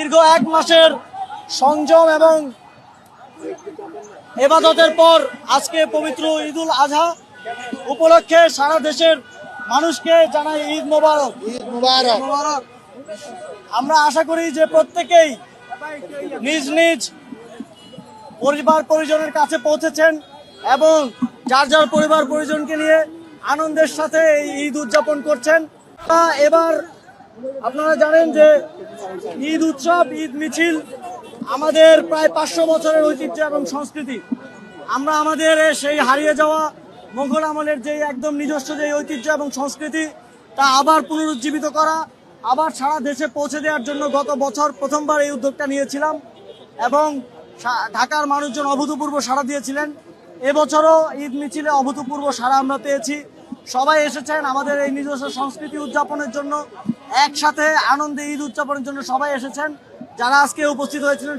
দীর্ঘ 1 মাসের সংযম এবং ইবাদতের পর আজকে পবিত্র ঈদুল আজহা উপলক্ষে সারা দেশের মানুষকে জানাই ঈদ মোবারক। ঈদ মুবারক। আমরা আশা করি যে প্রত্যেকেই নিজ নিজ পরিবার পরিজনের কাছে পৌঁছেছেন এবং যার যার পরিবার পরিজনকে নিয়ে আনন্দের সাথে এই ঈদ উদযাপন করছেন। এবার আপনারা জানেন যে ঈদ উৎসব, ঈদ মিছিল আমাদের প্রায় 500 বছরের ঐতিহ্য এবং সংস্কৃতি। আমরা আমাদের সেই হারিয়ে যাওয়া মোগল আমলের যে একদম নিজস্ব যে ঐতিহ্য এবং সংস্কৃতি তা আবার পুনরুজ্জীবিত করা, আবার সারা দেশে পৌঁছে দেওয়ার জন্য গত বছর প্রথমবার এই উদ্যোগটা নিয়েছিলাম এবং ঢাকার মানুষজন অভূতপূর্ব সাড়া দিয়েছিলেন। এবছরও ঈদ মিছিলে অভূতপূর্ব সাড়া আমরা পেয়েছি। সবাই এসেছেন আমাদের এই নিজস্ব সংস্কৃতি উদযাপনের জন্য, একসাথে আনন্দে ঈদ উদযাপনের জন্য সবাই এসেছেন। যারা আজকে উপস্থিত হয়েছিলেন